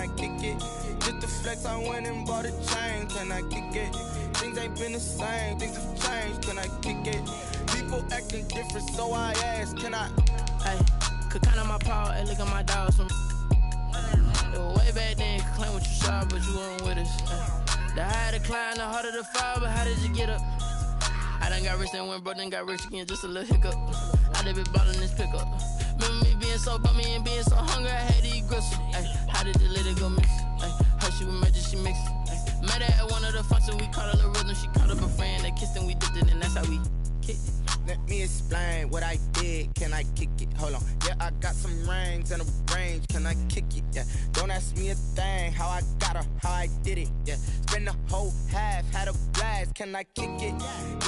I kick it? Just the flex, I went and bought a chain, can I kick it? Things ain't been the same, things have changed, can I kick it? People acting different, so I ask, can I? Hey, could count on my power, hey, look at my dogs from way back then, could claim what you saw, but you weren't with us. The higher the climb, the harder the fall, but how did you get up? I done got rich and went broke, then got rich again, just a little hiccup. I done been ballin' this pickup. Remember me being so bummy and being so hungry, I had to eat gristle. Ay, how did you let it go miss? Ay, her she was magic, she mixed. Met her at one of the functions, we called her the rhythm. She called up a friend, they kissed and we dipped it, and that's how we kicked it. Let me explain what I did, can I kick it? Hold on, yeah, I got some rings and a range, can I kick it? Yeah, don't ask me a thing, how I got her, how I did it. Yeah, spend the whole half, had a blast, can I kick it?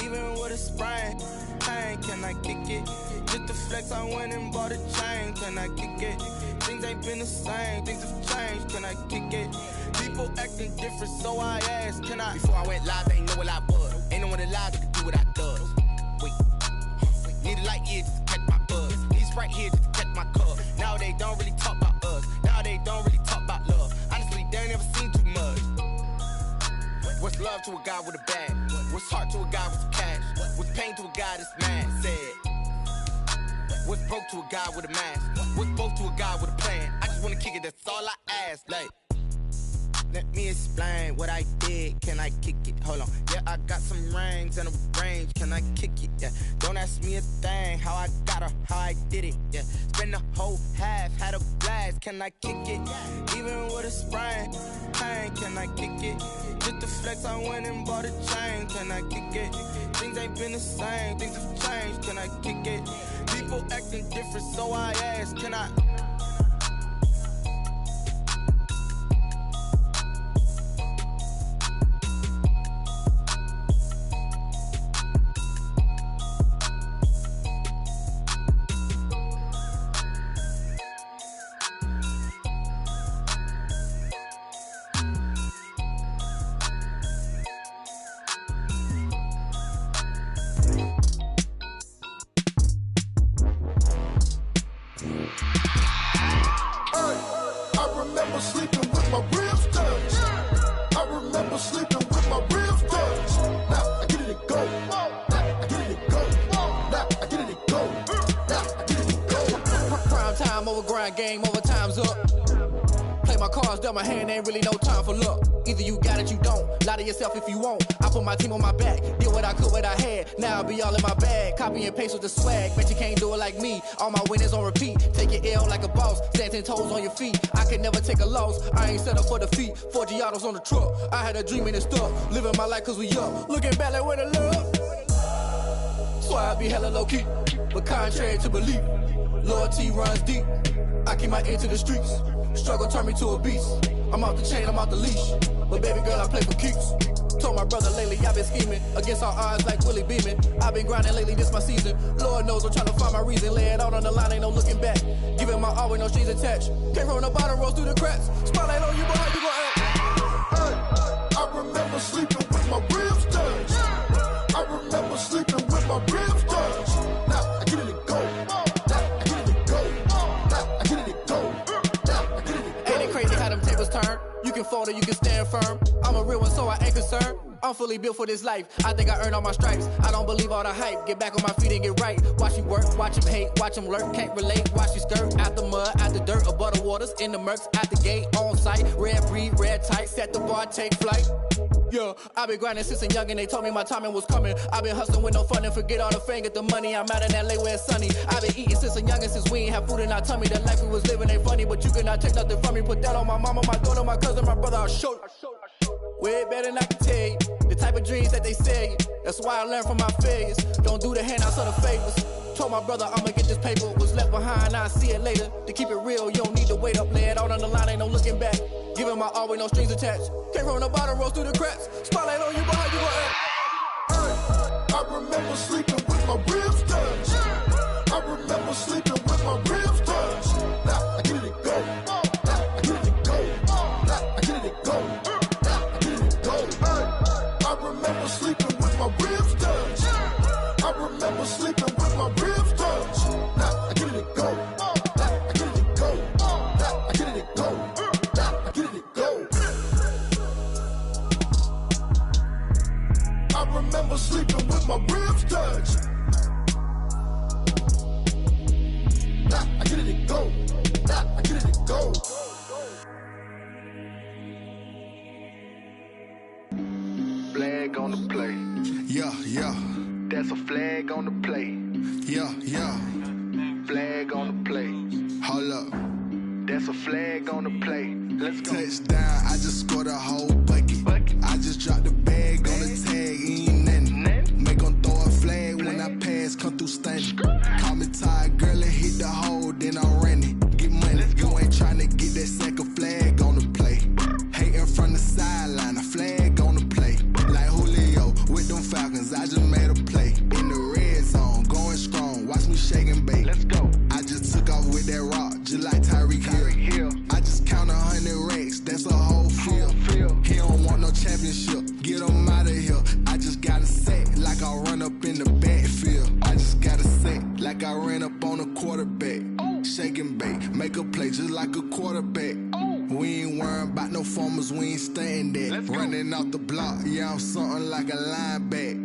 Even with a sprain, pain, can I kick it? Just the flex, I went and bought a chain, can I kick it? Things ain't been the same, things have changed, can I kick it? People acting different, so I ask, can I? Before I went live, they ain't know what I was. Ain't no one alive that could do what I does. Wait, need a light here just to catch my buzz. Need Sprite here just to catch my cup. Now they don't really talk about us. Now they don't really talk about love. Honestly, they ain't never seen too much. What's love to a guy with a bag? What's heart to a guy with some cash? What's pain to a guy that's mad? Said. What's broke to a guy with a mask? What's both to a guy with a plan? I just wanna kick it, that's all I ask. Like, let me explain what I did, can I kick it? Hold on, yeah, I got some rings and a range, can I kick it? Yeah, don't ask me a thing, how I got her, how I did it. Yeah, spend the whole half, had a blast, can I kick it? Even with a sprain, pain, can I kick it? Just the flex, I went and bought a chain, can I kick it? Things ain't been the same, things have changed, can I kick it? People acting different, so I ask, can I? Game over, time's up. Play my cards dealt my hand, ain't really no time for luck. Either you got it, you don't. Lie to yourself if you won't. I put my team on my back, did what I could, what I had. Now I'll be all in my bag. Copy and paste with the swag. Bet you can't do it like me. All my winners on repeat. Take your L like a boss. Stand 10 toes on your feet. I can never take a loss. I ain't set up for defeat. 4 Giottos on the truck. I had a dream and it stuck. Living my life cause we up. Looking back like where the love. So I be hella low key. But contrary to belief, loyalty runs deep. I keep my ear to the streets. Struggle turned me to a beast. I'm off the chain, I'm off the leash. But baby girl, I play for keeps. Told my brother lately, I've been scheming against all odds like Willie Beeman. I've been grinding lately, this my season. Lord knows I'm trying to find my reason. Lay it out on the line, ain't no looking back. Giving my all with no strings attached. Came from the bottom, rose through the cracks. Spotlight on you, boy, how you gon' act? Hey, I remember sleeping with my ribs touched. I remember sleeping with my ribs touched. Now I get it go. Turn. You can fold or you can stand firm. I'm a real one, so I ain't concerned. I'm fully built for this life. I think I earned all my stripes. I don't believe all the hype. Get back on my feet and get right. Watch you work, watch him hate, watch him lurk. Can't relate, watch you skirt. Out the mud, out the dirt, above the waters, in the murks, out the gate, on site. Red breed, red tight, set the bar, take flight. Yeah, I been grinding since a young and they told me my timing was coming. I been hustling with no fun and forget all the fame, get the money. I'm out in LA where it's sunny. I been eating since a young and since we ain't have food in our tummy. The life we was living ain't funny, but you cannot take nothing from me. Put that on my mama, my daughter, my cousin, my brother, I'll show you. Way better than I can tell you. The type of dreams that they sell you. That's why I learned from my failures. Don't do the handouts or the favors. Told my brother I'ma get this paper. Was left behind, I'll see it later. To keep it real, you don't need to wait up. Lay it out on the line, ain't no looking back. Giving my all with no strings attached. Came from the bottom, rose through the cracks. Spotlight on you, boy, how you gon' act? Hey, I remember sleeping with my ribs touched. I remember sleeping with my ribs touched. Now I get it go. Now I get it go. Now I get it go. Now I get it go. Hey, I remember sleeping with my ribs touched. I remember sleeping with my ribs touched. Now I get it go. Now I get it go. Now I get it go. Now I get it my ribs touch. Nah, I get it and go. Nah, I get it and go. Flag on the play. Yeah, yeah. That's a flag on the play. Yeah, yeah. Flag on the play. Hold up. That's a flag on the play. Let's go. Touchdown, I just scored a whole bucket. I just dropped the bag on the tag, ain't nothing. Make 'em throw a flag when I pass, come through stunning. Call me tired, girl, and hit the hole, then I'm running. Get money, you ain't tryna get that second flag on the play. Hating from the sideline, a flag on the play. Like Julio with them Falcons, I just made a play. In the red zone, going strong, watch me shake and bake. Let's go. I just took off with that rock, just like Tyreek Hill. I just count 100 racks, that's a whole field. He don't want no championship, get him out of here. I just got a set, like I run up in the backfield. I just got a set, like I ran up on a quarterback. Shake and bake, make a play just like a quarterback. We ain't worrying about no formers, we ain't staying there. Running off the block, yeah, I'm something like a lineback.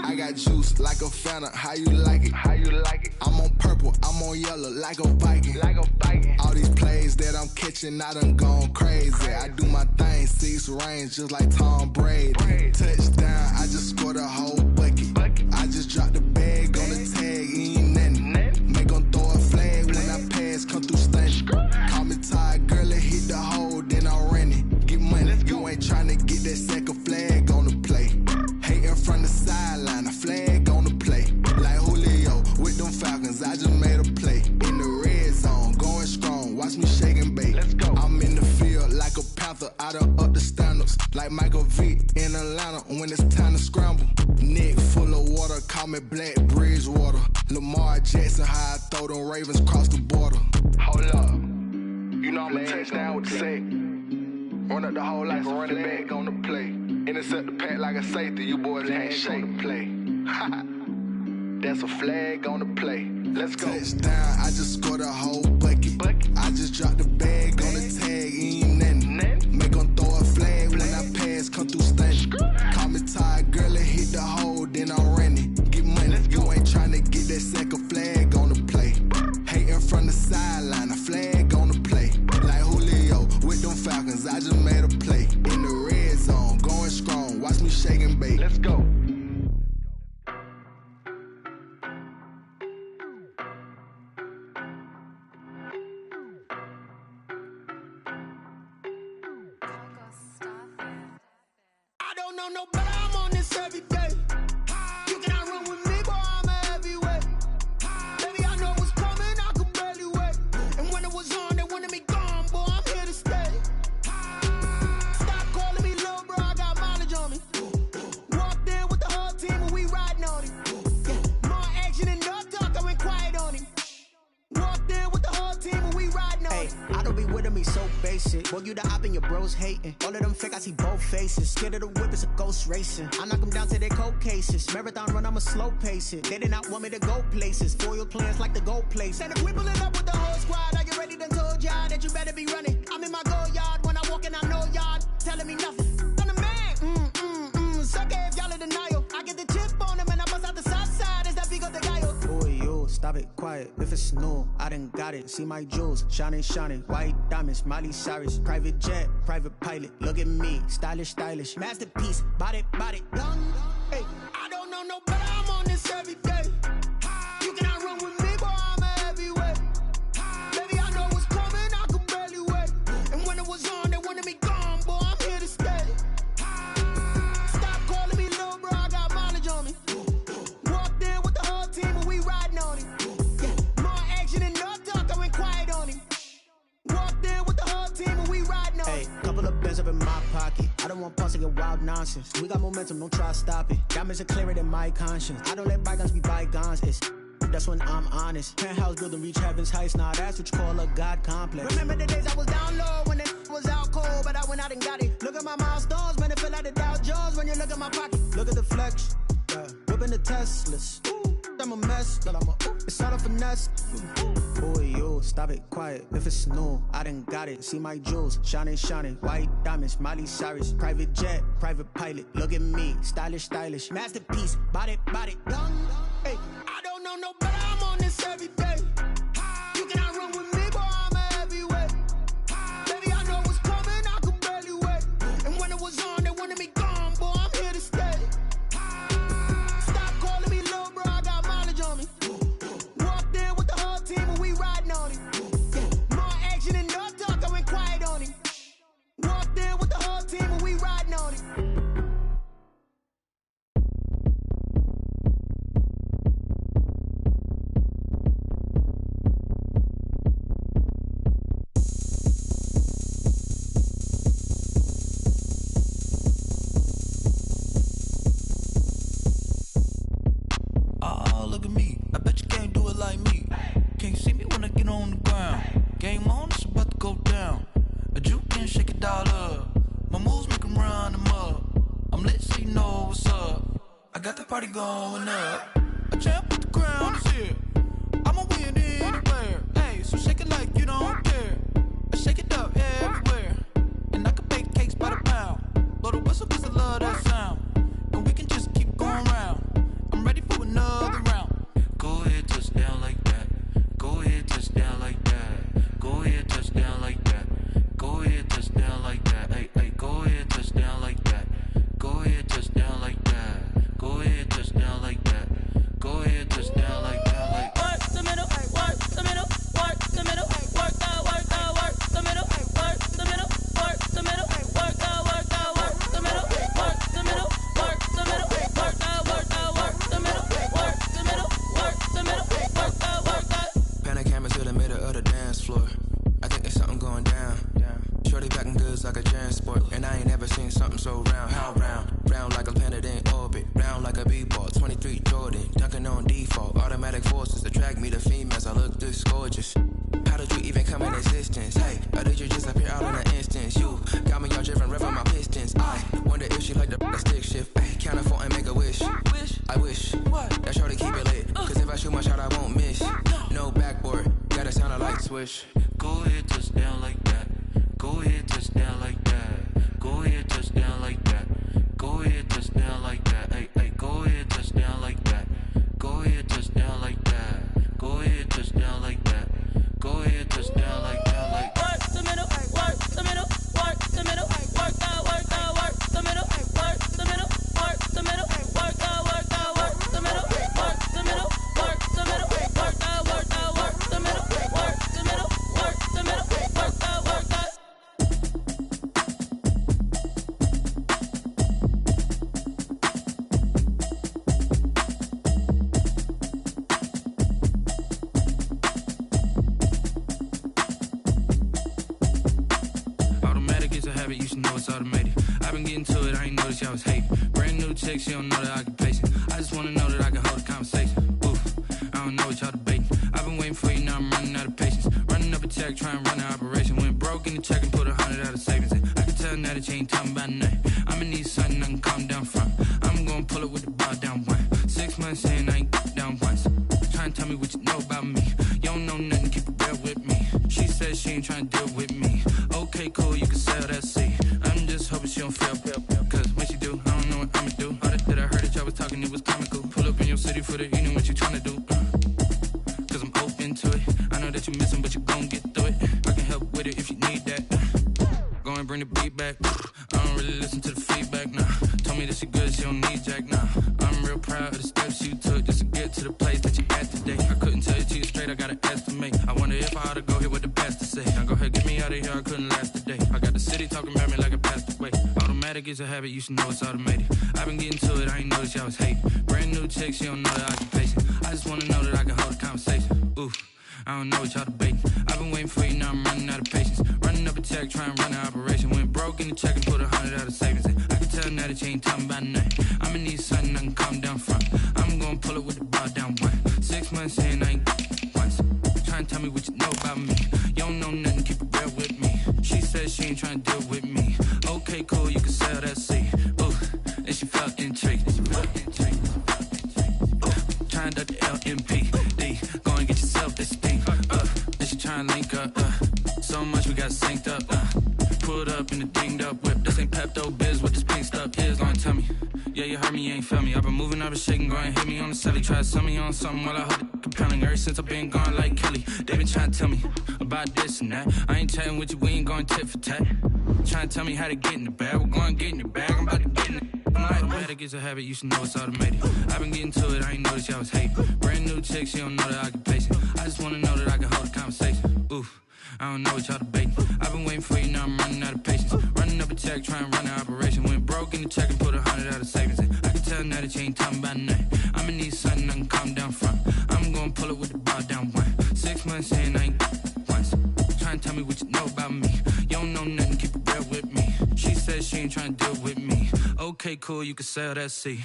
I got juice like a Fanta, how you like it? How you like it? I'm on purple, I'm on yellow, like a Viking. Like a Viking. All these plays that I'm catching, I done gone crazy. I do my thing, 6 range, just like Tom Brady. Touchdown, I just scored a whole bucket. I just dropped the bag on the tag, ain't nothing. Make 'em throw a flag when I pass, come through stunning. Call me tired, girl, and hit the hole, then I'm running. Get money, you ain't tryna get that second flag on the play. Hating from the sideline, a flag on the play. Like Julio with them Falcons, I just made a play. In the red zone, going strong, watch me shake and bake. Let's go. I'm in the field like a Panther, I done up the standards. Like Michael Vick in Atlanta when it's time to scramble. Neck full of water, call me Black Bridgewater. Lamar Jackson, how I throw them Ravens cross the border. Hold up. You know I'm a touchdown with the sack. Run up the hole like a running back on the play. Intercept the pack like a safety. You boys can't shake the play. That's a flag on the play. Let's go. Touchdown, I just scored a whole bucket. I just dropped the bag on the tag, ain't nothing. Make 'em throw a flag when I pass, come through stunning. Call me tired, girl, and hit the hole, then I'm running. Get money, you ain't tryna get that second flag on the play. Hating from the sideline, a flag on the play. Like Julio with them Falcons, I just made a play. In the red zone, going strong, watch me shake and bake. Let's go. I don't know no better, I'm on this every day. You cannot run with me, boy, I'm a heavyweight. Baby, I know what's coming, I could barely wait. And when it was on, they wanted me gone, boy, I'm here to stay. Stop calling me little bro, I got mileage on me. Walked in with the whole team and we riding on it. Yeah, more action and no talk, I went quiet on him. Walked in with the whole team and we riding on it. I don't be with him, he's so basic. Boy, you the op and your bros hating. All of them fake, I see both faces. Scared of the whip, it's a ghost racing. I knock them down to their cold cases. Marathon run, I'ma slow pace it. They did not want me to go places. Foil plans like the gold place. And if we pulling up with the whole squad, are you ready? Done told y'all that you better be running. I'm in my go yard when I walk in, I know y'all telling me nothing. I'm the man, sucker if y'all in denial. I get the chip on them and I bust out the south side. Is that big of the guy? Boy, you stop it, quiet. If it's new, I done got it. See my jewels, shining, shining. White diamonds, Miley Cyrus. Private jet, private pilot. Look at me, stylish, stylish. Masterpiece, body, young. Hey, I don't know no better. I'm on this every day. You cannot run with me, boy, I'm a heavyweight. Baby, I know what's coming, I could barely wait. And when it was on, they wanted me gone, boy, I'm here to stay. Stop calling me little bro, I got mileage on me. Walked in with the whole team and we riding on it. Yeah, more action and no talk, I went quiet on him. Walked in with the whole team and we riding on it. Hey, couple of bands up in my pocket. I don't want pulse to get wild nonsense. We got momentum, don't try to stop it. Diamonds are clearer than my conscience. I don't let bygones be bygones. It's that's when I'm honest. Penthouse building reach heaven's heights. Now that's what you call a God complex. Remember the days I was down low when it was out cold, but I went out and got it. Look at my milestones, man, it feel like the Dow Jones when you look at my pocket. Look at the flex, whipping the Teslas. Ooh. I'm a mess. It's all a finesse. Boy, you stop it quiet. If it's new, I done got it. See my jewels, shining, shining. White diamonds, Miley Cyrus. Private jet, private pilot. Look at me, stylish, stylish. Masterpiece, body, body, done. Hey, I don't know no better. I'm on this every day. You cannot run with me, boy. I'm a heavyweight. Baby, I know what's coming. I can barely wait. And when it was on, they wanted me gone, boy. I'm here to stay. Stop calling me little bro. I got mileage on me. Walked in with the whole team and we riding on it. More action and no talk. I went quiet on it. Walked in with the whole team and we riding on it. Oh, look at me. I bet you can't do it like me. Can't see me when I get on the ground. Game on, it's about to go down. A juke and shake it all up. My moves make them run them up. I'm lit so you know what's up. I got the party going up. A champ with the crown is here. I'ma win anywhere. Hey, so shake it like you don't care. I shake it up everywhere. And I can bake cakes by the pound. Blow the whistle cause I love that sound. And we can just keep going round. I'm ready for another round. Go ahead, touch down like that. Go ahead, touch down like that. Go ahead, touch down like that. Go ahead, touch down like that. Hey, hey, go ahead, touch down like that. Go ahead, touch down like that. Go ahead, touch down like that. Go ahead, touch down like that. Like work the middle, work the middle, work the middle, work out, work out, work the middle, work the middle, work the middle, work out, work out, work the middle, work the middle, work the middle, work out, work out, work the middle, work the middle, work the middle, work out, work out. Pan camera to the middle of the dance floor. I think there's something going down. Shorty backing goods like a transport. And I ain't never seen something so round. How round? Round like a planet in orbit. Round like a b-ball. 23 Jordan. Dunking on default. Automatic forces attract me to females. I look this gorgeous. How did you even come in existence? Hey, or did you just appear out in an instance? You got me all driven, revving my pistons. I wonder if she like the stick shift. Ay, count a four and make a wish. I wish that shorty keep it lit. Cause if I shoot my shot, I won't miss. No backboard. Gotta sound a light switch. go ahead, touch down like that. Go ahead, touch down like that. Go ahead, touch down like that. Go ahead, touch down like that. Hey, hey, go ahead, touch down like that. Go ahead, touch down like that. Go ahead, touch down like that. Go ahead, touch down like that. Like work the middle, work the middle, work the middle, work out, work the middle, work the middle, work the middle, work out, work the middle, work the middle, work the middle, work out, work the middle, work the middle, work the middle, work out, work out. You should know it's automated. I've been getting to it, I ain't noticed y'all was hating. Brand new chick, she don't know the occupation. I just wanna know that I can hold a conversation. Oof, I don't know what y'all debating. I've been waiting for you, now I'm running out of patience. Running up a check, trying to run an operation. Went broke in the check and put 100 out of savings in. I can tell now that you ain't talking about nothing. I'ma need something I can calm down from. I'm gonna pull it with the bar down one. 6 months in, I ain't down once. Trying to tell me what you know about me. You don't know nothing, keep it real with me. She says she ain't trying to deal with me. Okay, cool, you can sell that seat. I'm just hoping she don't feel. Cause when she do, I don't know what I'ma do. All that I heard that y'all was talking, it was comical. Pull up in your city for the evening, what you tryna do? Cause I'm open to it. I know that you missing, but you gon' get through it. I can help with it if you need that. Go and bring the beat back. I don't really listen to the feedback, nah. Told me that she good, she don't need jack, nah. I'm real proud of the steps you took just to get to the place that you at today. I couldn't tell you to you straight, I gotta estimate. I wonder if I ought to go here with the best to say. Now go ahead, get me out of here, I couldn't last a day. I got the city talking about me like I passed away. Automatic is a habit, you should know it's automated. I've been getting to it, I ain't noticed y'all was hating. Brand new chick, she don't know the occupation. I just wanna know that I can hold a conversation. Oof, I don't know what y'all debating. I've been waiting for you, now I'm running out of patience. Running up a check, trying to run an operation. Went broke in the check and put 100 out of savings in. I can tell now that you ain't talking about nothing. I'ma need something I can calm down from. I'm gonna pull it with the bar down one. 6 months in, I ain't once. Trying to tell me what you know about me. You don't know nothing, keep it real with me. She says she ain't trying to deal with me. Okay, cool, you can sell that seat. Ooh, and she felt intrigued. Trying to duck the L got synced up. Pulled up in the dinged up whip. This ain't Pepto Biz, what this pink stuff is. Long tell me. Yeah, you heard me, you ain't felt me. I've been moving, I've been shaking, go and hit me on the celly. Try to sell me on something while I hold it compelling. Ever since I've been gone like Kelly, they been trying to tell me about this and that. I ain't chatting with you, we ain't going tit for tat. Trying to tell me how to get in the bag. We're going to get in the bag, I'm about to get in it. I'm like, automatic is a habit, you should know it's automated. I've been getting to it, I ain't noticed y'all was hating. Brand new chick, she don't know that I can place it. I just wanna know that I can hold a conversation. Oof, I don't know what y'all debating. I've been waiting for you, now I'm running out of patience. Running up a check, trying to run an operation. Went broke in the check and put 100 out of savings in. I can tell now that you ain't talking about nothing. I'ma need something I can calm down front. I'm gonna pull it with the bar down one. 6 months in, I ain't once. Trying to tell me what you know about me. You don't know nothing, keep it real with me. She said she ain't trying to deal with me. Okay, cool, you can sell that C.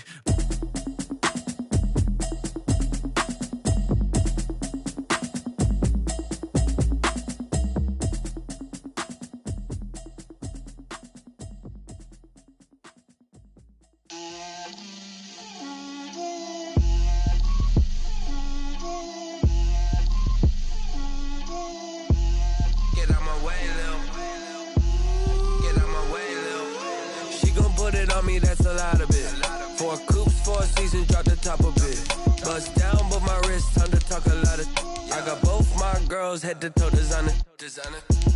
Head to toe designer,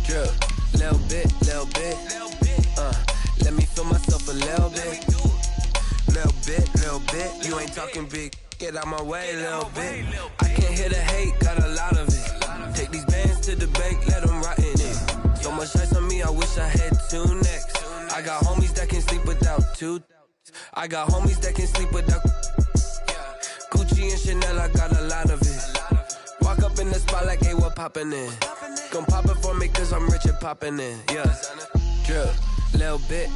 drip, little bit, let me feel myself a little bit, you ain't talking big, get out my way, little bit, I can't hear the hate, got a lot of it, take these bands to the bank, let them rot in it, so much ice on me, I wish I had 2 necks, I got homies that can sleep without 2, I got homies that can sleep without, Gucci and Chanel, I got a lot of it, walk up in the spot like, hey, what poppin' in? Gon' pop it for me cause I'm rich and poppin' in, yeah. Drip, little bit,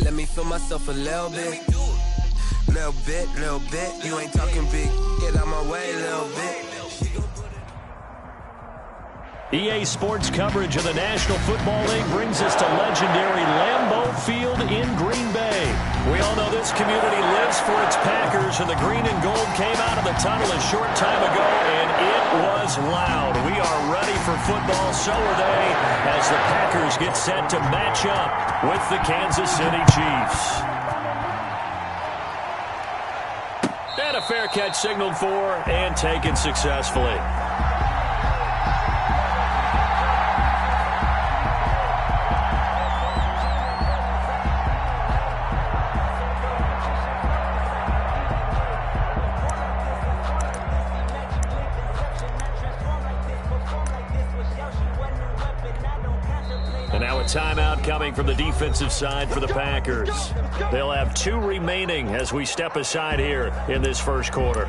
let me feel myself a little bit. Little bit, you ain't talking big, get out my way, little bit. EA Sports coverage of the National Football League brings us to legendary Lambeau Field in Green Bay. We all know this community lives for its Packers, and the green and gold came out of the tunnel a short time ago, and it was loud. We are ready for football, so are they, as the Packers get set to match up with the Kansas City Chiefs. And a fair catch signaled for and taken successfully. Timeout coming from the defensive side for the Packers. They'll have 2 remaining as we step aside here in this first quarter.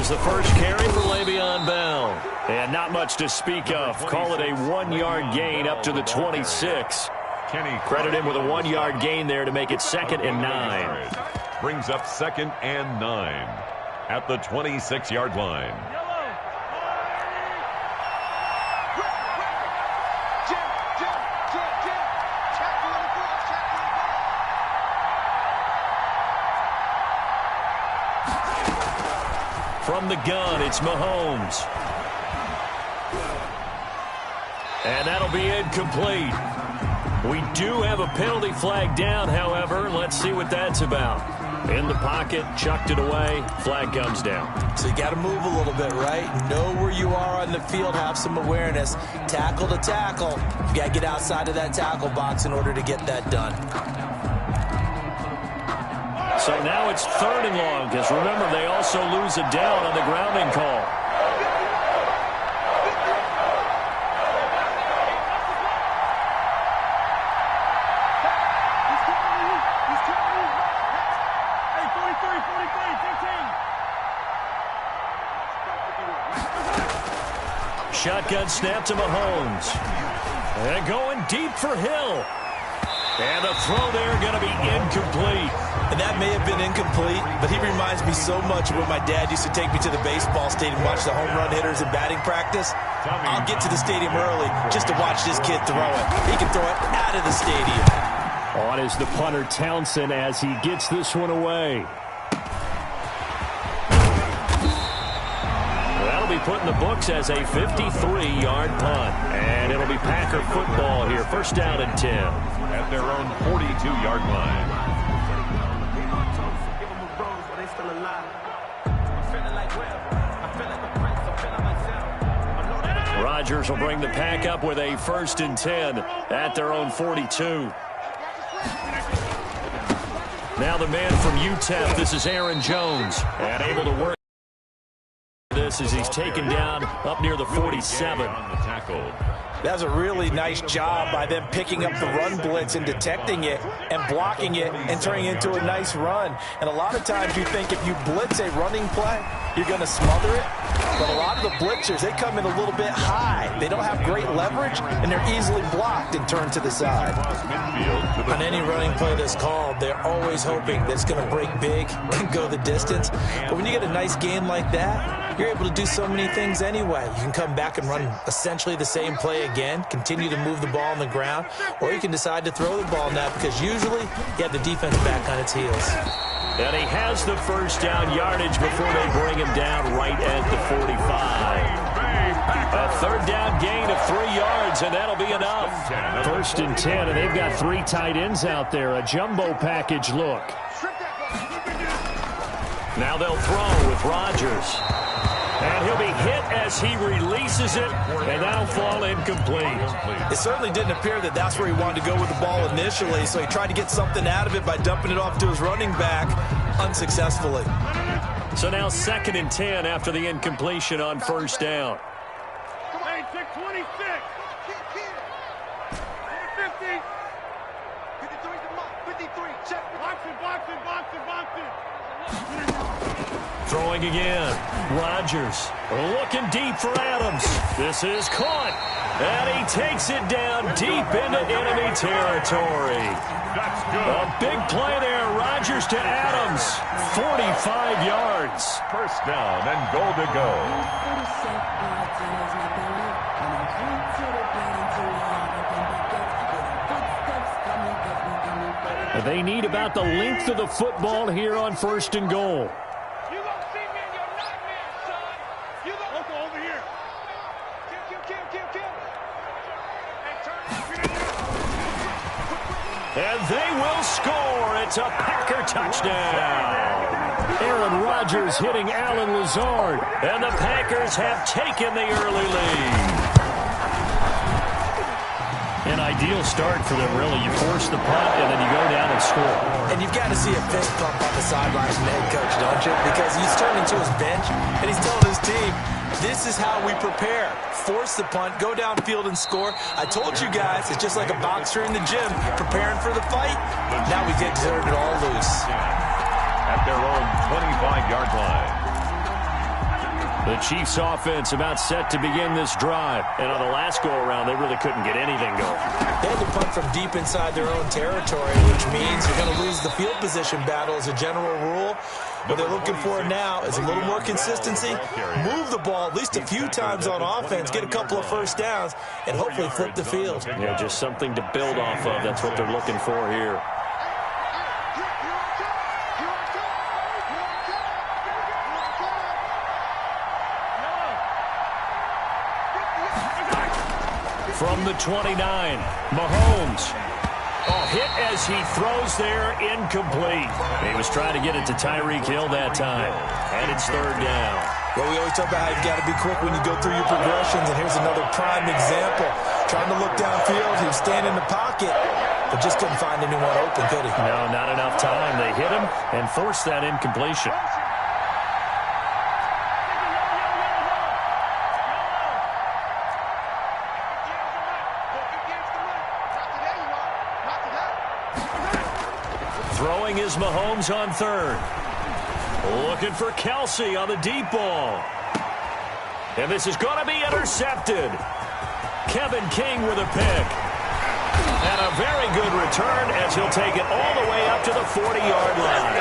The first carry for Le'Veon Bell. And not much to speak of. Call it a 1-yard gain up to the 26. Credit him with a 1-yard gain there to make it 2nd and 9. Brings up 2nd and 9 at the 26-yard line. From the gun, it's Mahomes. And that'll be incomplete. We do have a penalty flag down, however. Let's see what that's about. In the pocket, chucked it away, flag comes down. So you got to move a little bit, right? Know where you are on the field, have some awareness. Tackle to tackle. You got to get outside of that tackle box in order to get that done. So now it's 3rd and long, because remember, they also lose a down on the grounding call. Shotgun snap to Mahomes. And going deep for Hill. And the throw there going to be incomplete. And that may have been incomplete, but he reminds me so much of when my dad used to take me to the baseball stadium and watch the home run hitters in batting practice. I'll get to the stadium early just to watch this kid throw it. He can throw it out of the stadium. On is the punter, Townsend, as he gets this one away. That'll be put in the books as a 53-yard punt. And it'll be Packer football here. First down and 10. At their own 42-yard line. Rodgers will bring the Pack up with a 1st and 10 at their own 42. Now the man from UTEP, this is Aaron Jones, and able to work this as he's taken down up near the 47. That's a really nice job by them picking up the run blitz and detecting it and blocking it and turning it into a nice run. And a lot of times you think if you blitz a running play, you're going to smother it. But a lot of the blitzers, they come in a little bit high. They don't have great leverage, and they're easily blocked and turned to the side. On any running play that's called, they're always hoping that it's going to break big and go the distance. But when you get a nice game like that, you're able to do so many things anyway. You can come back and run essentially the same play again, continue to move the ball on the ground, or you can decide to throw the ball now because usually you have the defense back on its heels. And he has the first down yardage before they bring him down right at the 45. A 3rd down gain of 3 yards, and that'll be enough. 1st and 10, and they've got 3 tight ends out there. A jumbo package look. Now they'll throw with Rodgers. And he'll be hit as he releases it, and that'll fall incomplete. It certainly didn't appear that that's where he wanted to go with the ball initially, so he tried to get something out of it by dumping it off to his running back unsuccessfully. So now 2nd and 10 after the incompletion on 1st down. Hey, check 26. 50. 53, check. Box it. Throwing again. Rodgers looking deep for Adams. This is caught. And he takes it down deep into enemy territory. That's good. A big play there. Rodgers to Adams. 45 yards. First down and goal to go. They need about the length of the football here on 1st and goal. And they will score. It's a Packer touchdown. Aaron Rodgers hitting Alan Lazard. And the Packers have taken the early lead. An ideal start for them, really. You force the punt, and then you go down and score. And you've got to see a fist pump on the sidelines from the head coach, don't you? Because he's turning to his bench, and he's telling his team, this is how we prepare. Force the punt, go downfield and score. I told you guys, it's just like a boxer in the gym preparing for the fight. Now we get it all loose. At their own 25-yard line. The Chiefs offense about set to begin this drive. And on the last go-around, they really couldn't get anything going. They had to punt from deep inside their own territory, which means you're going to lose the field position battle as a general rule. What they're looking for now is a little more consistency, move the ball at least a few times on offense, get a couple of first downs, and hopefully flip the field. Yeah, just something to build off of. That's what they're looking for here. From the 29, Mahomes. Hit as he throws there, incomplete. He was trying to get it to Tyreek Hill that time. And it's 3rd down. Well, we always talk about how you've got to be quick when you go through your progressions, and here's another prime example. Trying to look downfield, he was standing in the pocket, but just couldn't find anyone open, could he? No, not enough time. They hit him and forced that incompletion. Throwing is Mahomes on 3rd. Looking for Kelsey on the deep ball. And this is going to be intercepted. Kevin King with a pick. And a very good return as he'll take it all the way up to the 40-yard line.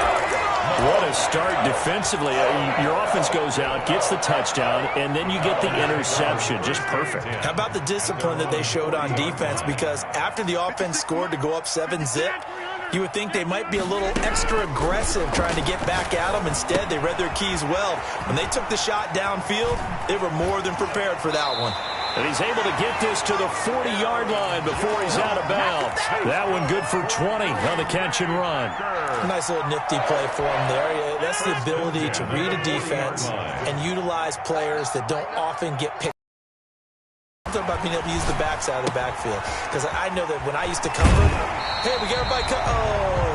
What a start defensively. Your offense goes out, gets the touchdown, and then you get the interception. Just perfect. How about the discipline that they showed on defense? Because after the offense scored to go up 7-zip, you would think they might be a little extra aggressive trying to get back at them. Instead, they read their keys well. When they took the shot downfield, they were more than prepared for that one. And he's able to get this to the 40-yard line before he's out of bounds. That one good for 20 on the catch and run. Nice little nifty play for him there. That's the ability to read a defense and utilize players that don't often get picked. About being able to use the backside of the backfield, because I know that when I used to cover, hey, we got everybody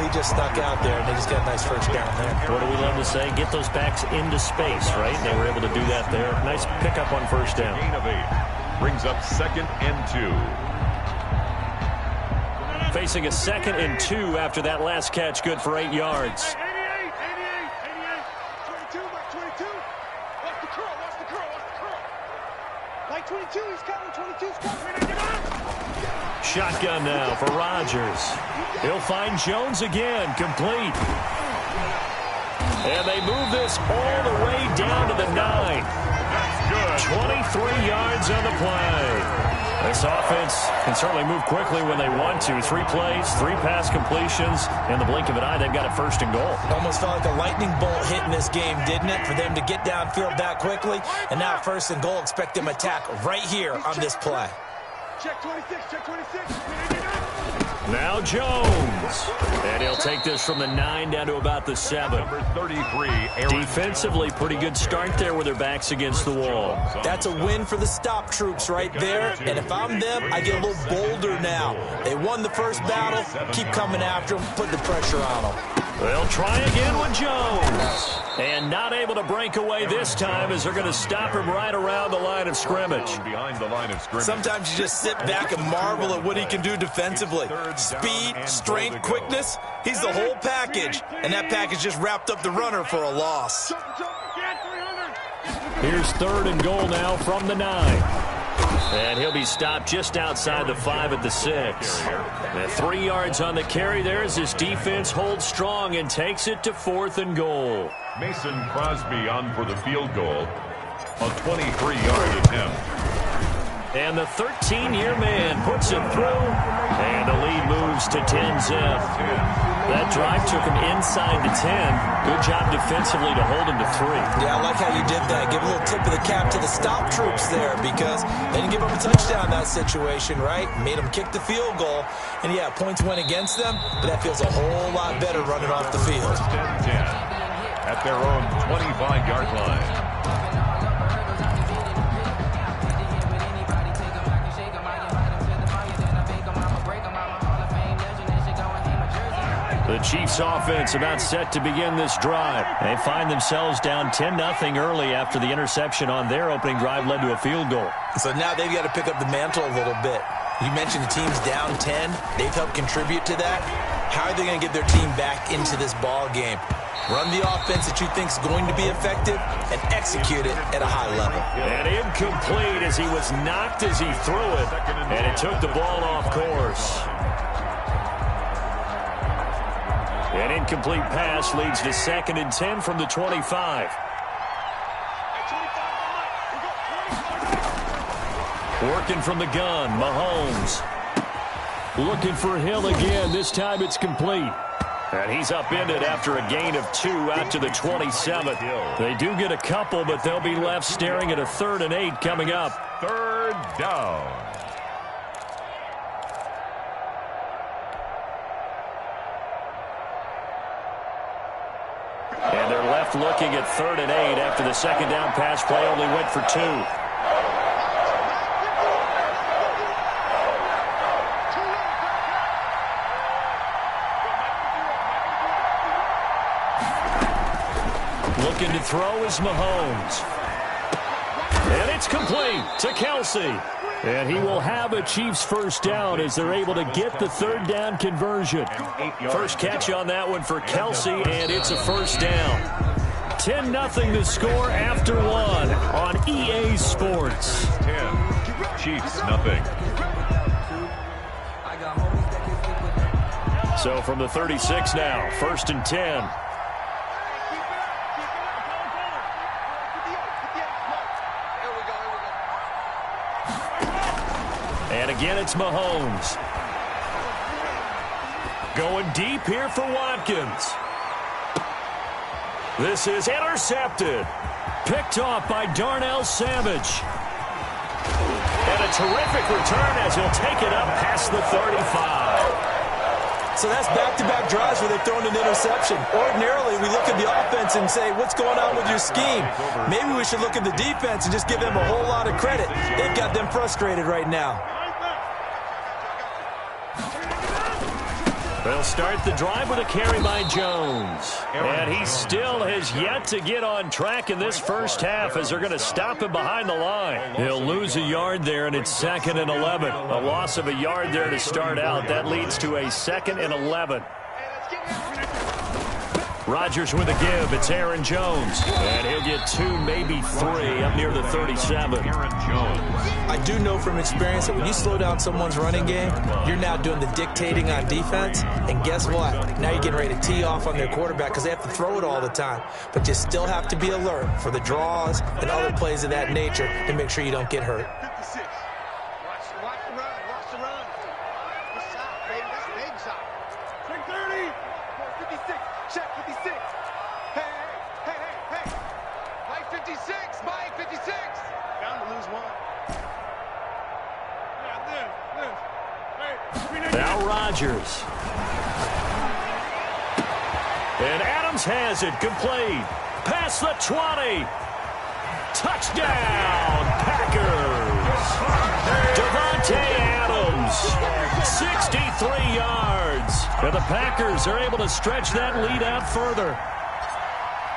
he just stuck out there, and they just got a nice first down there. What do we love to say? Get those backs into space, right? And they were able to do that there. Nice pickup on first down. Gain of 8 brings up 2nd and 2. Facing a 2nd and 2 after that last catch, good for 8 yards. 22, he's coming, 22's coming. Shotgun now for Rodgers. He'll find Jones again, complete. And they move this all the way down to the 9. 23 yards on the play. This offense can certainly move quickly when they want to. 3 plays, 3 pass completions. In the blink of an eye, they've got it 1st and goal. Almost felt like a lightning bolt hit in this game, didn't it? For them to get downfield that quickly. And now 1st and goal, expect them to attack right here on this play. Check 26, check 26. Now Jones. And he'll take this from the 9 down to about the 7. Number 33. Defensively, pretty good start there with their backs against the wall. That's a win for the stop troops right there. And if I'm them, I get a little bolder now. They won the first battle. Keep coming after them. Put the pressure on them. They'll try again with Jones. And not able to break away this time as they're going to stop him right around the line of scrimmage. Behind the line of scrimmage. Sometimes you just sit back and marvel at what he can do defensively. Speed, strength, quickness. He's the whole package. And that package just wrapped up the runner for a loss. Here's 3rd and goal now from the 9. And he'll be stopped just outside the 5 at the 6. And 3 yards on the carry there as his defense holds strong and takes it to 4th and goal. Mason Crosby on for the field goal. A 23-yard attempt. And the 13-year man puts it through. And the lead moves to 10-zip. That drive took him inside the 10. Good job defensively to hold him to 3. Yeah, I like how you did that. Give a little tip of the cap to the stop troops there, because they didn't give up a touchdown in that situation, right? Made them kick the field goal. And, yeah, points went against them, but that feels a whole lot better running off the field. 10-10 at their own 25-yard line. The Chiefs offense about set to begin this drive. They find themselves down 10-0 early after the interception on their opening drive led to a field goal. So now they've got to pick up the mantle a little bit. You mentioned the team's down 10. They've helped contribute to that. How are they going to get their team back into this ball game? Run the offense that you think is going to be effective and execute it at a high level. And incomplete as he was knocked as he threw it. And it took the ball off course. An incomplete pass leads to 2nd and 10 from the 25. Working from the gun, Mahomes. Looking for Hill again. This time it's complete. And he's upended after a gain of 2 out to the 27. They do get a couple, but they'll be left staring at a 3rd and 8 coming up. 3rd down. And they're left looking at 3rd and 8 after the 2nd down pass play only went for 2. Looking to throw is Mahomes. And it's complete to Kelsey. And he will have a Chiefs 1st down as they're able to get the 3rd down conversion. First catch on that one for Kelsey, and it's a 1st down. 10-0 the score after 1 on EA Sports. 10. Chiefs, nothing. I got So from the 36 now, 1st and 10. And again, it's Mahomes. Going deep here for Watkins. This is intercepted. Picked off by Darnell Savage. And a terrific return as he'll take it up past the 35. So that's back-to-back drives where they've thrown an interception. Ordinarily, we look at the offense and say, what's going on with your scheme? Maybe we should look at the defense and just give them a whole lot of credit. They've got them frustrated right now. They'll start the drive with a carry by Jones. And he still has yet to get on track in this first half as they're going to stop him behind the line. He'll lose a yard there, and it's 2nd and 11. A loss of a yard there to start out. That leads to a 2nd and 11. Rodgers with a give. It's Aaron Jones. And he'll get 2, maybe 3 up near the 37. I do know from experience that when you slow down someone's running game, you're now doing the dictating on defense. And guess what? Now you're getting ready to tee off on their quarterback because they have to throw it all the time. But you still have to be alert for the draws and other plays of that nature to make sure you don't get hurt. Now Rodgers. And Adams has it. Complete. Past the 20. Touchdown, Packers. Devontae Adams. 63 yards. And the Packers are able to stretch that lead out further.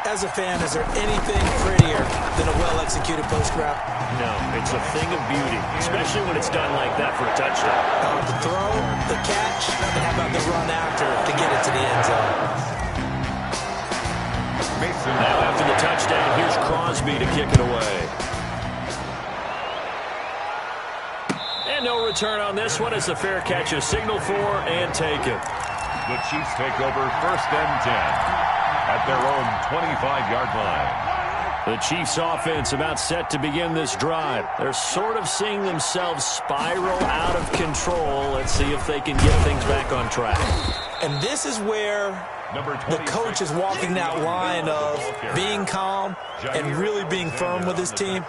As a fan, is there anything prettier than a well-executed post route? No, it's a thing of beauty, especially when it's done like that for a touchdown. The throw, the catch, and how about the run after to get it to the end zone? Now after the touchdown, here's Crosby to kick it away. And no return on this one as the fair catch is signaled for and taken. The Chiefs take over 1st and 10. At their own 25-yard line. The Chiefs offense about set to begin this drive. They're sort of seeing themselves spiral out of control. Let's see if they can get things back on track. And this is where the coach is walking that line of being calm and really being firm with his team.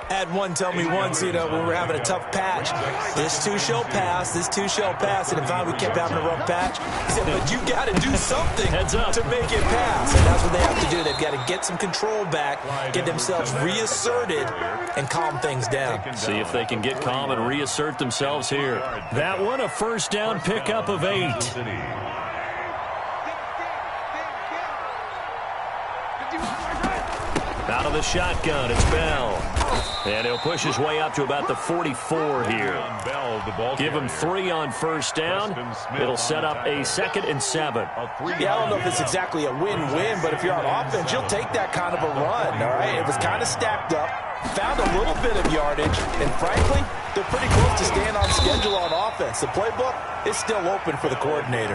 I had one tell me once, when we were having a tough patch, this too shall pass, this too shall pass, and finally we kept having a rough patch. He said, but you got to do something to make it pass, and that's what they have to do. They've got to get some control back, get themselves reasserted, and calm things down. See if they can get calm and reassert themselves here. That one, a first down pickup of 8. Out of the shotgun, it's Bell. And he'll push his way up to about the 44 here. Give him 3 on first down. It'll set up a 2nd and 7. Yeah, I don't know if it's exactly a win-win, but if you're on offense, you'll take that kind of a run, all right? It was kind of stacked up, found a little bit of yardage, and frankly, they're pretty close to staying on schedule on offense. The playbook is still open for the coordinator.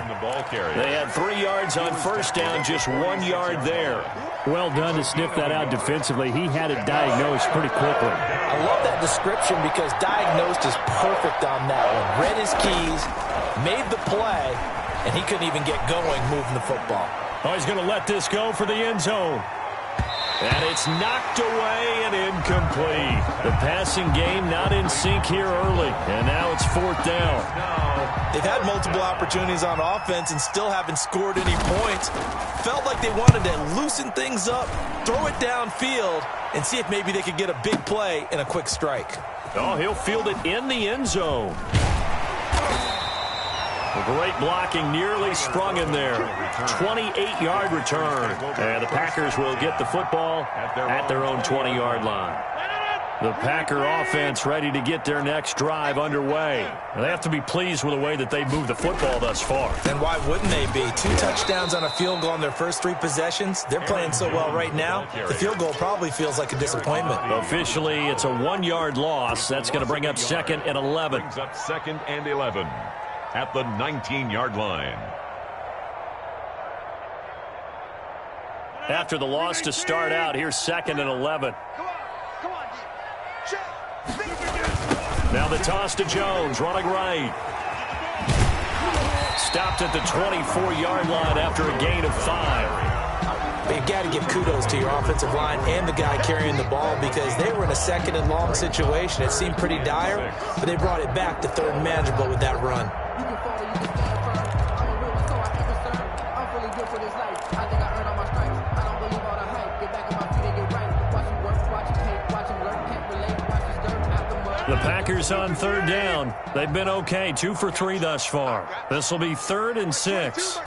They had 3 yards on first down, just 1 yard there. Well done to sniff that out defensively. He had it diagnosed pretty quickly. I love that description because diagnosed is perfect on that one. Read his keys, made the play, and he couldn't even get going moving the football. Oh, he's going to let this go for the end zone. And it's knocked away and incomplete. The passing game not in sync here early. And now it's 4th down. They've had multiple opportunities on offense and still haven't scored any points. Felt like they wanted to loosen things up, throw it downfield, and see if maybe they could get a big play and a quick strike. Oh, he'll field it in the end zone. Great blocking, nearly sprung in there. 28-yard return. And the Packers will get the football at their own 20-yard line. The Packer offense ready to get their next drive underway. They have to be pleased with the way that they've moved the football thus far. And why wouldn't they be? 2 touchdowns on a field goal in their first 3 possessions. They're playing so well right now, the field goal probably feels like a disappointment. Officially, it's a 1-yard loss. That's going to bring up 2nd and 11. Brings up 2nd and 11 at the 19-yard line. after the loss to start out. Here's 2nd and 11. Now the toss to Jones, running right. Stopped at the 24-yard line after a gain of 5. But you got to give kudos to your offensive line and the guy carrying the ball, because they were in a 2nd and long situation. It seemed pretty dire, but they brought it back to 3rd and manageable with that run. The Packers on 3rd down. They've been okay, 2 for 3 thus far. This will be 3rd and 6.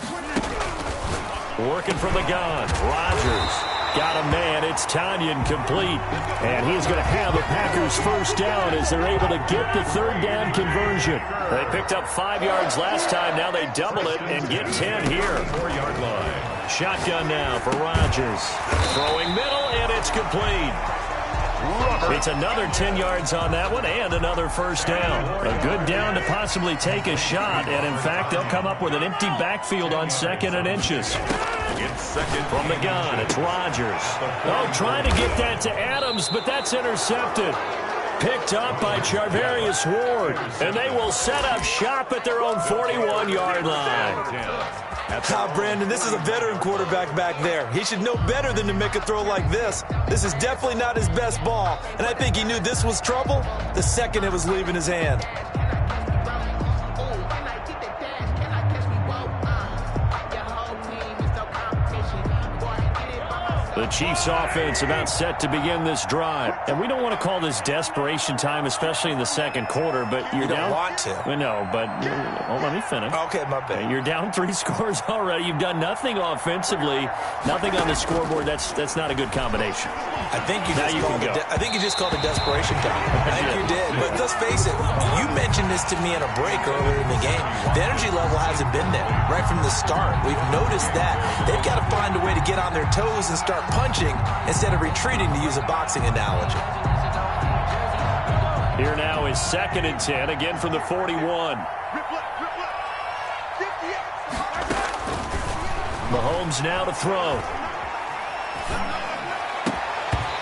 Working from the gun. Rodgers got a man. It's Tanyan complete. And he's going to have a Packers first down as they're able to get the 3rd down conversion. They picked up 5 yards last time. Now they double it and get 10 here. 4-yard line. Shotgun now for Rodgers. Throwing middle, and it's complete. It's another 10 yards on that one and another first down. A good down to possibly take a shot, and in fact, they'll come up with an empty backfield on 2nd and inches. From the gun, it's Rodgers. Oh, trying to get that to Adams, but that's intercepted. Picked up by Charvarius Ward, and they will set up shop at their own 41-yard line. Brandon, this is a veteran quarterback back there. He should know better than to make a throw like this. This is definitely not his best ball, and I think he knew this was trouble the second it was leaving his hand. The Chiefs offense about set to begin this drive. And we don't want to call this desperation time, especially in the 2nd quarter, but you're down. You don't want to. No, but let me finish. Okay, my bad. You're down 3 scores already. You've done nothing offensively, nothing on the scoreboard. That's not a good combination. I think you just called it desperation time. I think you did. But let's face it, you mentioned this to me in a break earlier in the game. The energy level hasn't been there right from the start. We've noticed that. They've got to find a way to get on their toes and start punching instead of retreating, to use a boxing analogy. Here now is 2nd and 10, again from the 41. Mahomes now to throw.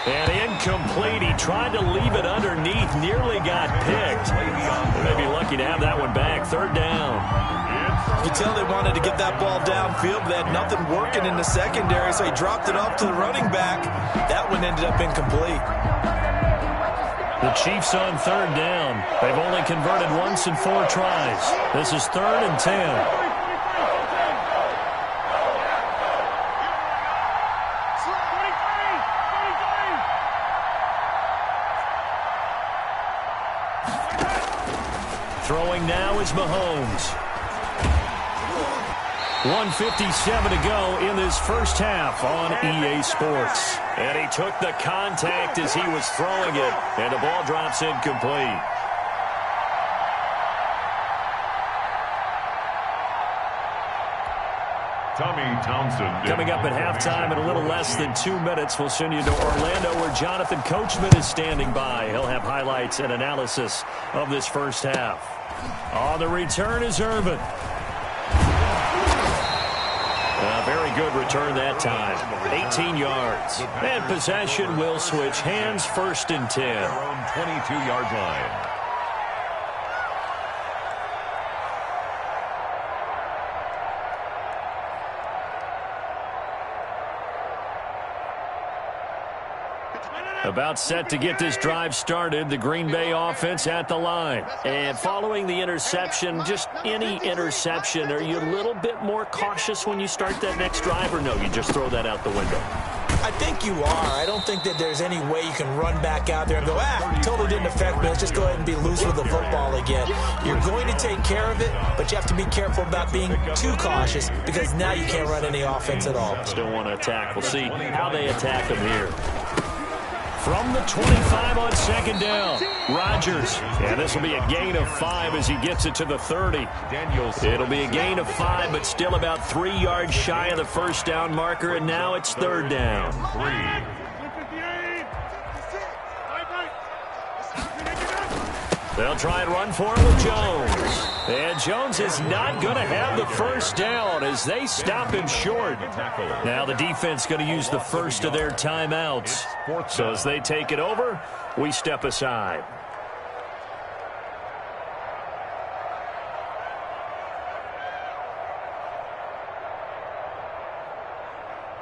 And incomplete. He tried to leave it underneath, nearly got picked. They may be lucky to have that one back. 3rd down. You could tell they wanted to get that ball downfield, but they had nothing working in the secondary, so he dropped it off to the running back. That one ended up incomplete. The Chiefs on 3rd down. They've only converted once in 4 tries. This is 3rd and 10. Throwing now is Mahomes. 1:57 to go in this first half on EA Sports. And he took the contact as he was throwing it, and the ball drops incomplete. Tommy Townsend. Coming up at halftime in a little less than 2 minutes, we'll send you to Orlando where Jonathan Coachman is standing by. He'll have highlights and analysis of this first half. On the return is Urban. A very good return that time. 18 yards. And possession will switch hands, 1st and 10. Their own 22-yard line. About set to get this drive started, the Green Bay offense at the line. And following the interception, just any interception, are you a little bit more cautious when you start that next drive, or no, you just throw that out the window? I think you are. I don't think that there's any way you can run back out there and go, totally didn't affect me. Let's just go ahead and be loose with the football again. You're going to take care of it, but you have to be careful about being too cautious, because now you can't run any offense at all. Still want to attack. We'll see how they attack them here. From the 25 on 2nd down, Rodgers. And this will be a gain of 5 as he gets it to the 30. It'll be a gain of 5, but still about 3 yards shy of the first down marker, and now it's 3rd down. They'll try and run for it with Jones. And Jones is not going to have the first down as they stop him short. Now the defense going to use the first of their timeouts. So as they take it over, we step aside.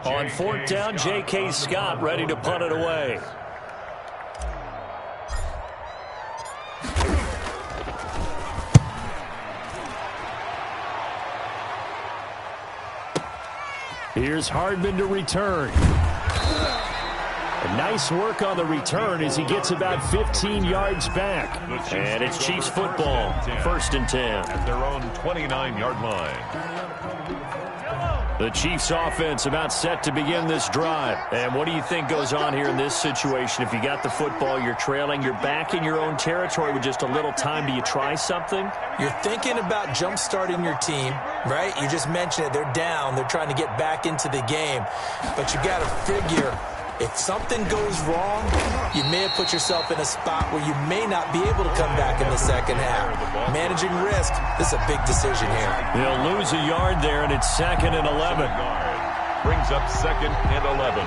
On fourth down, J.K. Scott ready to punt it away. Here's Hardman to return. Nice work on the return as he gets about 15 yards back. And it's Chiefs football, 1st and 10. At their own 29-yard line. The Chiefs offense about set to begin this drive. And what do you think goes on here in this situation? If you got the football, you're trailing, you're back in your own territory with just a little time. Do you try something? You're thinking about jump-starting your team, right? You just mentioned it. They're down. They're trying to get back into the game. But you got to figure, if something goes wrong, you may have put yourself in a spot where you may not be able to come back in the second half. Managing risk, this is a big decision here. They'll lose a yard there, and it's 2nd and 11. Brings up 2nd and 11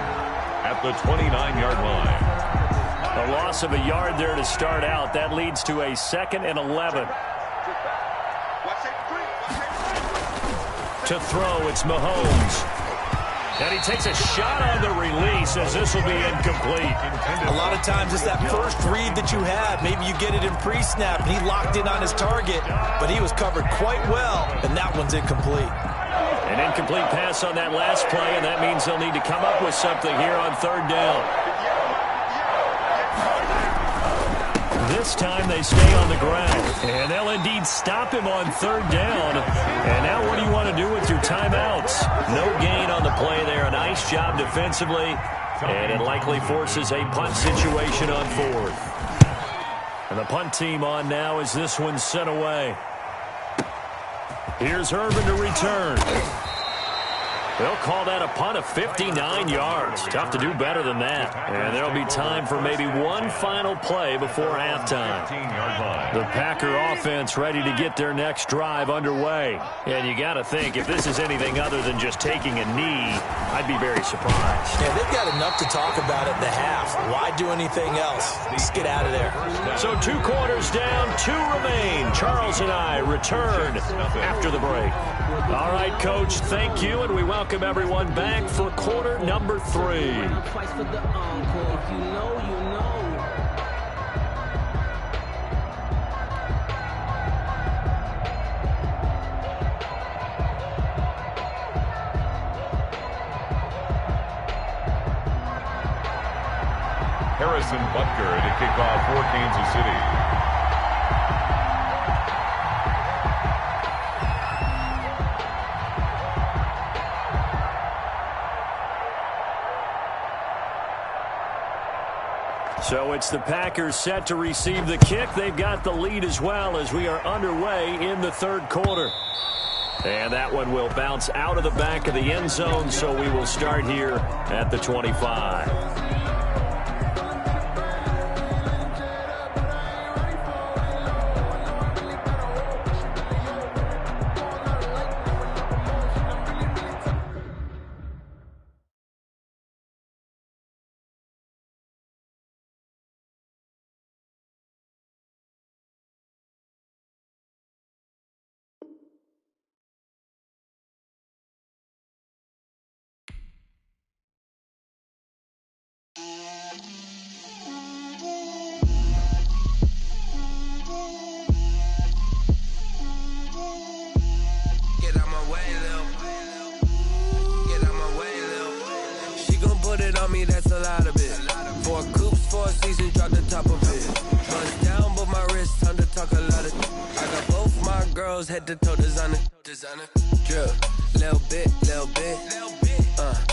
at the 29-yard line. A loss of a yard there to start out. That leads to a 2nd and 11. To throw, it's Mahomes. And he takes a shot on the release as this will be incomplete. A lot of times it's that first read that you have. Maybe you get it in pre-snap, and he locked in on his target, but he was covered quite well, and that one's incomplete. An incomplete pass on that last play, and that means they'll need to come up with something here on 3rd down. This time they stay on the ground, and they'll indeed stop him on 3rd down. And now what do you want to do with your timeouts? No gain on the play there. A nice job defensively, and it likely forces a punt situation on 4th. And the punt team on now as this one's sent away. Here's Urban to return. They'll call that a punt of 59 yards. Tough to do better than that. And there'll be time for maybe one final play before halftime. The Packer offense ready to get their next drive underway. And you got to think, if this is anything other than just taking a knee, I'd be very surprised. Yeah, they've got enough to talk about at the half. Why do anything else? Just get out of there. So 2 quarters down, 2 remain. Charles and I return after the break. All right, Coach, thank you, and we welcome everyone back for quarter number 3. Harrison Butker to kick off for Kansas City. So it's the Packers set to receive the kick. They've got the lead as well as we are underway in the 3rd quarter. And that one will bounce out of the back of the end zone, so we will start here at the 25. That's a lot of it. 4 coops, 4 seasons, drop the top of it. Bust down, but my wrist, time to talk a lot of. I got both my girls head to toe designer. Drip, little bit,